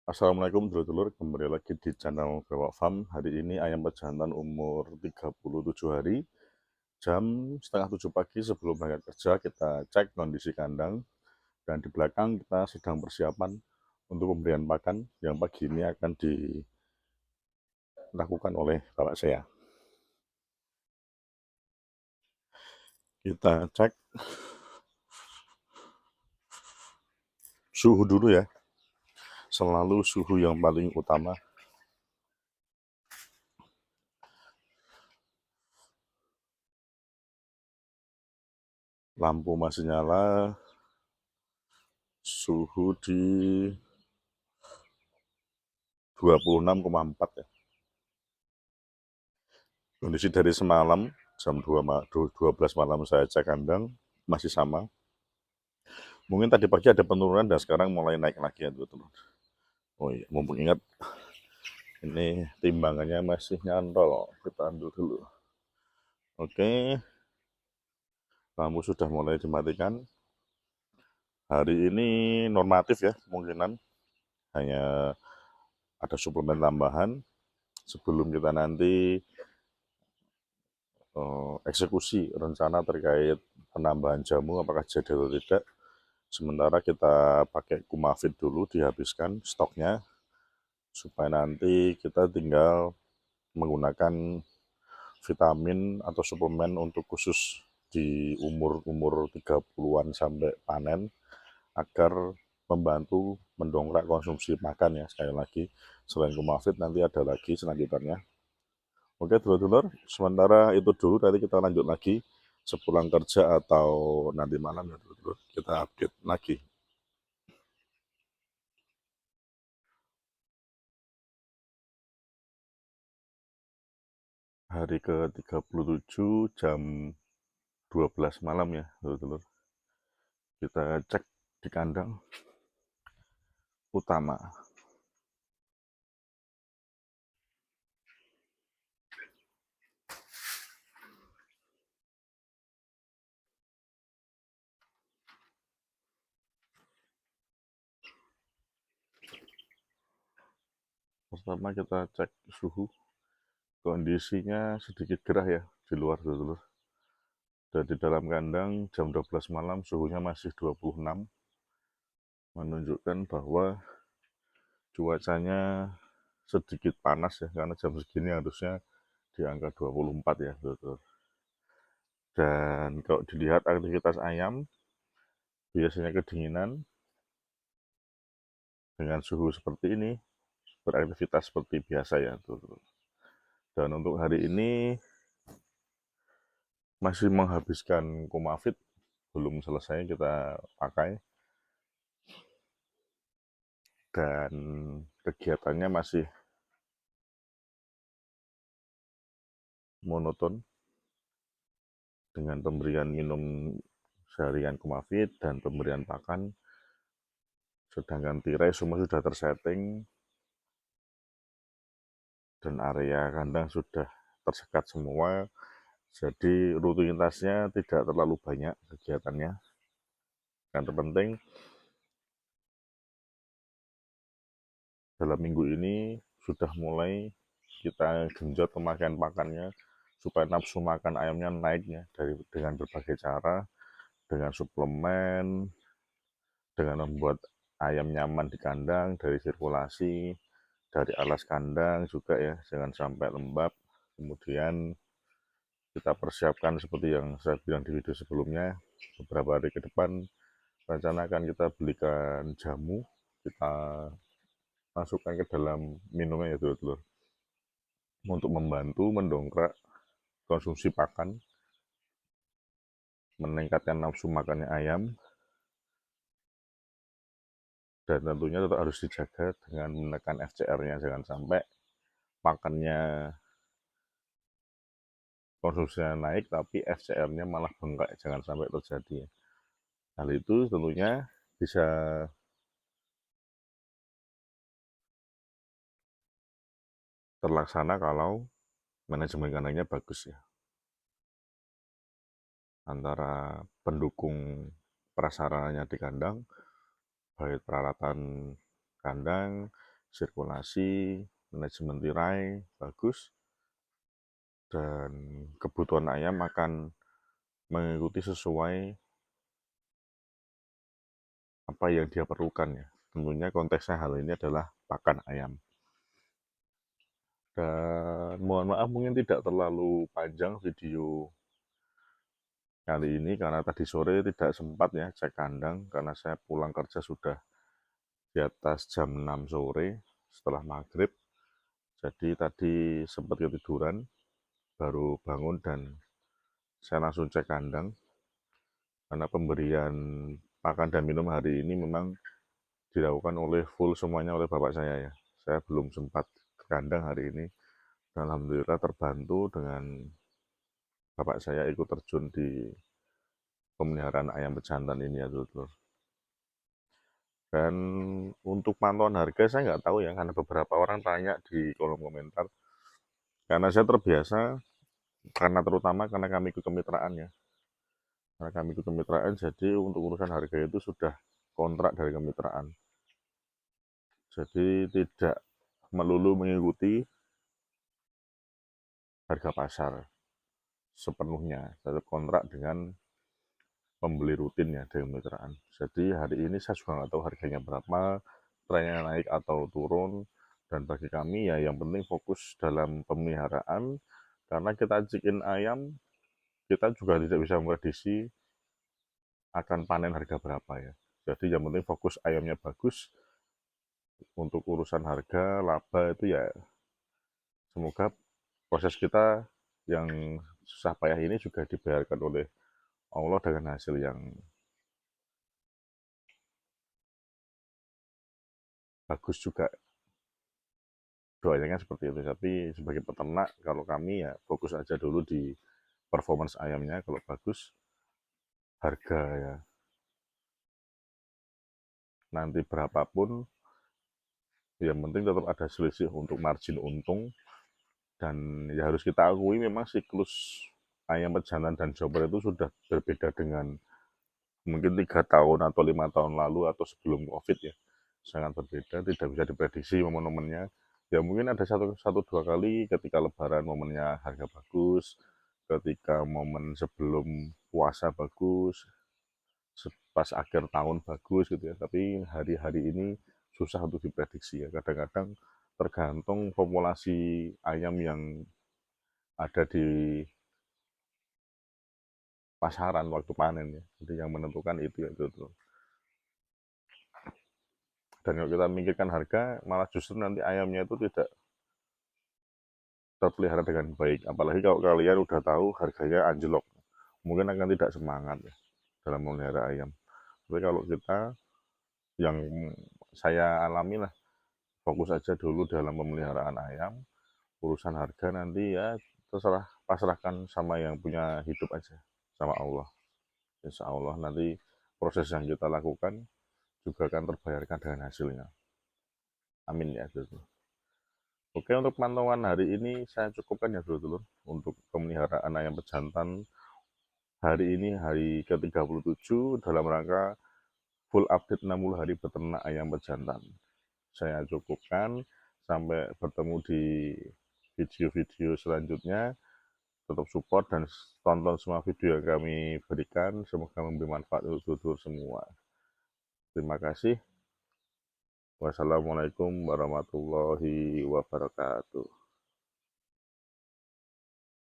Assalamualaikum dulur-dulur, kembali lagi di channel Bewak Farm. Hari ini ayam pejantan umur 37 hari. Jam setengah 7 pagi sebelum berangkat kerja kita cek kondisi kandang. Dan di belakang kita sedang persiapan untuk pemberian pakan yang pagi ini akan dilakukan oleh bapak saya. Kita cek suhu dulu ya, selalu suhu yang paling utama. Lampu masih nyala, suhu di 26,4 ya. Kondisi dari semalam jam 12 malam saya cek kandang masih sama. Mungkin tadi pagi ada penurunan dan sekarang mulai naik lagi ya teman-teman. Oh iya, mumpung ingat ini timbangannya masih nyantol. Kita ambil dulu. Oke, lampu sudah mulai dimatikan. Hari ini normatif ya, kemungkinan hanya ada suplemen tambahan sebelum kita nanti eksekusi rencana terkait penambahan jamu apakah jadi atau tidak. Sementara kita pakai Kumafit dulu, dihabiskan stoknya, supaya nanti kita tinggal menggunakan vitamin atau suplemen untuk khusus di umur 30-an sampai panen, agar membantu mendongkrak konsumsi makan ya. Sekali lagi, selain Kumafit nanti ada lagi selanjutnya. Oke dulur-dulur, sementara itu dulu, nanti kita lanjut lagi sepulang kerja atau nanti malam ya dulur-dulur, kita update lagi. Hari ke-37 jam 12 malam ya dulur-dulur. Kita cek di kandang utama. Pertama kita cek suhu. Kondisinya sedikit gerah ya di luar dulur-dulur. Dan di dalam kandang jam 12 malam suhunya masih 26, menunjukkan bahwa cuacanya sedikit panas ya, karena jam segini harusnya di angka 24 ya dulur-dulur. Dan kalau dilihat aktivitas ayam biasanya kedinginan, dengan suhu seperti ini beraktivitas seperti biasa ya dulur-dulur. Dan untuk hari ini masih menghabiskan Kumafit, belum selesai kita pakai, dan kegiatannya masih monoton dengan pemberian minum seharian Kumafit dan pemberian pakan. Sedangkan tirai semua sudah tersetting dan area kandang sudah tersekat semua, jadi rutinitasnya tidak terlalu banyak kegiatannya. Yang terpenting dalam minggu ini sudah mulai kita genjot pemakaian pakannya supaya nafsu makan ayamnya naiknya dengan berbagai cara, dengan suplemen, dengan membuat ayam nyaman di kandang, dari sirkulasi, dari alas kandang juga ya, jangan sampai lembab. Kemudian kita persiapkan seperti yang saya bilang di video sebelumnya, beberapa hari ke depan rencana akan kita belikan jamu, kita masukkan ke dalam minumnya ya dulur-dulur, untuk membantu mendongkrak konsumsi pakan, meningkatkan nafsu makannya ayam, dan tentunya tetap harus dijaga dengan menekan FCR-nya, jangan sampai pakannya konsumsinya naik tapi FCR-nya malah bengkak, jangan sampai terjadi. Hal itu tentunya bisa terlaksana kalau manajemen kandangnya bagus ya, antara pendukung prasarananya di kandang, baik peralatan kandang, sirkulasi, manajemen tirai bagus, dan kebutuhan ayam akan mengikuti sesuai apa yang dia perlukan ya. Tentunya konteksnya hal ini adalah pakan ayam. Dan mohon maaf mungkin tidak terlalu panjang video kali ini karena tadi sore tidak sempat ya cek kandang karena saya pulang kerja sudah di atas jam 6 sore setelah maghrib. Jadi tadi sempat ketiduran, baru bangun dan saya langsung cek kandang karena pemberian pakan dan minum hari ini memang dilakukan oleh full semuanya oleh bapak saya ya. Saya belum sempat ke kandang hari ini. Dan alhamdulillah terbantu dengan bapak saya ikut terjun di pemeliharaan ayam pejantan ini ya dulur. Dan untuk pantauan harga saya nggak tahu ya karena beberapa orang tanya di kolom komentar. Karena saya terbiasa karena terutama karena kami ikut kemitraan ya. Karena kami ikut kemitraan jadi untuk urusan harga itu sudah kontrak dari kemitraan. Jadi tidak melulu mengikuti harga pasar sepenuhnya. Tetap kontrak dengan pembeli rutin ya dari kemitraan. Jadi hari ini saya juga nggak tahu harganya berapa, trennya naik atau turun. Dan bagi kami ya yang penting fokus dalam pemeliharaan karena kita cikin ayam, kita juga tidak bisa memprediksi akan panen harga berapa ya. Jadi yang penting fokus ayamnya bagus. Untuk urusan harga, laba itu ya semoga proses kita yang susah payah ini juga dibayarkan oleh Allah dengan hasil yang bagus juga. Doanya kan seperti itu. Tapi sebagai peternak, kalau kami ya fokus aja dulu di performance ayamnya. Kalau bagus, harga ya nanti berapapun, yang penting tetap ada selisih untuk margin untung. Dan ya harus kita akui memang siklus ayam pejantan dan jobber itu sudah berbeda dengan mungkin 3 tahun atau 5 tahun lalu atau sebelum COVID ya. Sangat berbeda, tidak bisa diprediksi momen-momennya. Ya mungkin ada satu dua kali ketika lebaran momennya harga bagus, ketika momen sebelum puasa bagus, pas akhir tahun bagus gitu ya. Tapi hari-hari ini susah untuk diprediksi ya. Kadang-kadang tergantung populasi ayam yang ada di pasaran waktu panen ya. Jadi yang menentukan itu ya itu. Dan kalau kita mikirkan harga, malah justru nanti ayamnya itu tidak terpelihara dengan baik. Apalagi kalau kalian udah tahu harganya anjlok, mungkin akan tidak semangat ya dalam memelihara ayam. Tapi kalau kita yang saya alami lah, fokus aja dulu dalam pemeliharaan ayam, urusan harga nanti ya terserah pasrahkan sama yang punya hidup aja, sama Allah. Insya Allah nanti proses yang kita lakukan juga akan terbayarkan dengan hasilnya. Amin ya. Oke, untuk pantauan hari ini saya cukupkan ya dulu untuk pemeliharaan ayam pejantan hari ini hari ke-37 dalam rangka full update 60 hari beternak ayam pejantan. Saya cukupkan, sampai bertemu di video-video selanjutnya. Tetap support dan tonton semua video yang kami berikan, semoga memberi manfaat untuk dulur semua. Terima kasih. Wassalamualaikum warahmatullahi wabarakatuh.